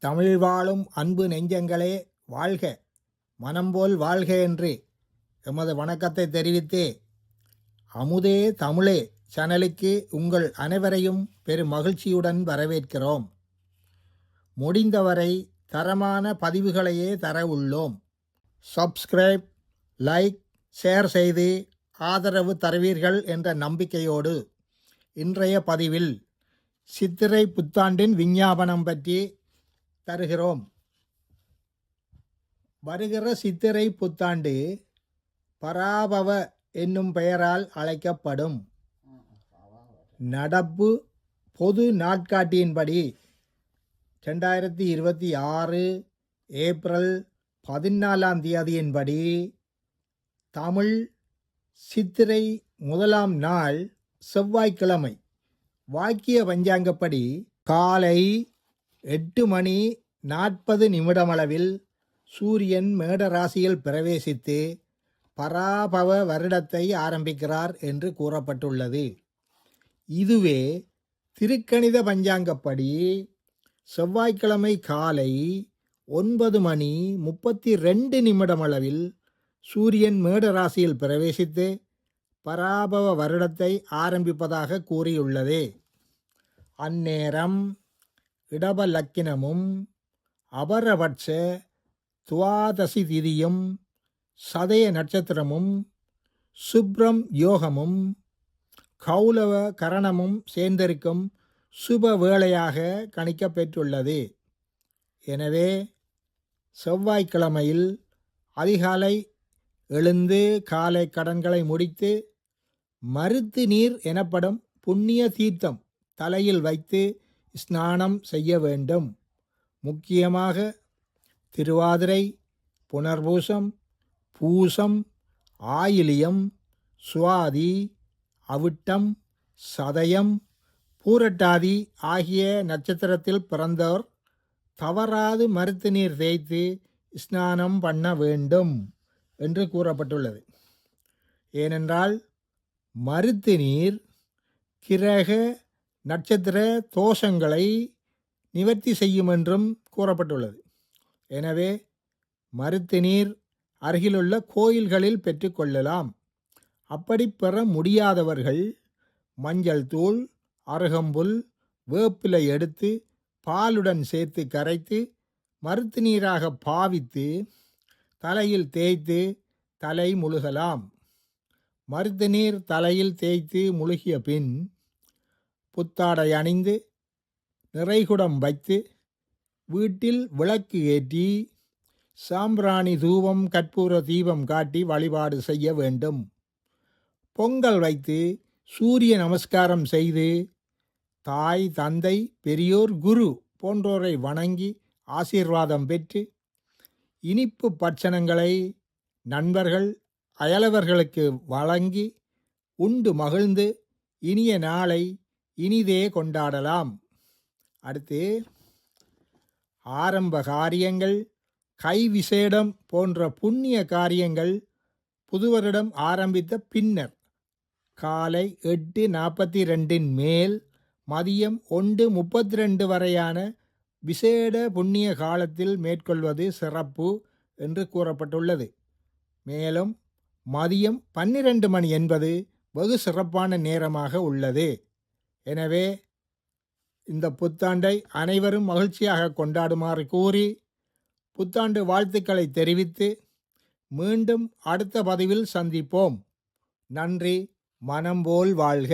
தமிழ் வாழும் அன்பு நெஞ்சங்களே வாழ்க, மனம்போல் வாழ்க என்று எமது வணக்கத்தை தெரிவித்து, அமுதே தமிழே சேனலுக்கு உங்கள் அனைவரையும் பெரும் மகிழ்ச்சியுடன் வரவேற்கிறோம். முடிந்தவரை தரமான பதிவுகளையே தர உள்ளோம். சப்ஸ்கிரைப், லைக், ஷேர் செய்து ஆதரவு தருவீர்கள் என்ற நம்பிக்கையோடு இன்றைய பதிவில் சித்திரை புத்தாண்டின் விஞ்ஞாபனம் பற்றி தருகிறோம். வருகிற சித்திரை புத்தாண்டு பராபவ என்னும் பெயரால் அழைக்கப்படும். நடப்பு பொது நாட்காட்டியின்படி 2026 ஏப்ரல் 14 தமிழ் சித்திரை 1 நாள் செவ்வாய்க்கிழமை வாக்கிய பஞ்சாங்கப்படி காலை 8:40 சூரியன் மேடராசியில் பிரவேசித்து பராபவ வருடத்தை ஆரம்பிக்கிறார் என்று கூறப்பட்டுள்ளது. இதுவே திருக்கணித பஞ்சாங்கப்படி செவ்வாய்க்கிழமை காலை 9:32 சூரியன் மேடராசியில் பிரவேசித்து பராபவ வருடத்தை ஆரம்பிப்பதாக கூறியுள்ளது. அந்நேரம் இடப லக்கினமும் அபரபட்ச துவாதசி திதியும் சதய நட்சத்திரமும் சுப்ரம் யோகமும் கௌலவ கரணமும் சேர்ந்திருக்கும் சுப வேளையாக கணிக்கப்பெற்றுள்ளது. எனவே செவ்வாய்க்கிழமையில் அதிகாலை எழுந்து காலை கடன்களை முடித்து மருத்து நீர் எனப்படும் புண்ணிய தீர்த்தம் தலையில் வைத்து ஸ்நானம் செய்ய வேண்டும். முக்கியமாக திருவாதிரை, புனர்பூசம், பூசம், ஆயிலியம், சுவாதி, அவிட்டம், சதயம், பூரட்டாதி ஆகிய நட்சத்திரத்தில் பிறந்தோர் தவறாது மருத்து நீர் தேய்த்து ஸ்நானம் பண்ண வேண்டும் என்று கூறப்பட்டுள்ளது. ஏனென்றால் மருத்து நீர் கிரக நட்சத்திர தோஷங்களை நிவர்த்தி செய்யும் என்றும் கூறப்பட்டுள்ளது. எனவே மருத்து நீர் அருகிலுள்ள கோயில்களில் பெற்றுக்கொள்ளலாம். அப்படி பெற முடியாதவர்கள் மஞ்சள் தூள், அருகம்புல், வேப்பிலை எடுத்து பாலுடன் சேர்த்து கரைத்து மருத்து நீராக பாவித்து தலையில் தேய்த்து தலை முழுகலாம். மருத்து நீர் தலையில் தேய்த்து முழுகிய பின் புத்தாடை அணிந்து நிறைகுடம் வைத்து வீட்டில் விளக்கு ஏற்றி சாம்பிராணி தூபம் கற்பூர தீபம் காட்டி வழிபாடு செய்ய வேண்டும். பொங்கல் வைத்து சூரிய நமஸ்காரம் செய்து தாய், தந்தை, பெரியோர், குரு போன்றோரை வணங்கி ஆசீர்வாதம் பெற்று இனிப்பு பட்சணங்களை நண்பர்கள் அயலவர்களுக்கு வழங்கி உண்டு மகிழ்ந்து இனிய நாளை இனிதே கொண்டாடலாம். அடுத்து ஆரம்ப காரியங்கள், கை விசேடம் போன்ற புண்ணிய காரியங்கள் புதுவருடம் ஆரம்பித்த பின்னர் காலை 8:42 மேல் மதியம் 1:32 வரையான விசேட புண்ணிய காலத்தில் மேற்கொள்வது சிறப்பு என்று கூறப்பட்டுள்ளது. மேலும் மதியம் 12 மணி என்பது வெகு சிறப்பான நேரமாக உள்ளது. எனவே இந்த புத்தாண்டை அனைவரும் மகிழ்ச்சியாக கொண்டாடுமாறு கூறி புத்தாண்டு வாழ்த்துக்களை தெரிவித்து மீண்டும் அடுத்த பதிவில் சந்திப்போம். நன்றி. மனம்போல் வாழ்க.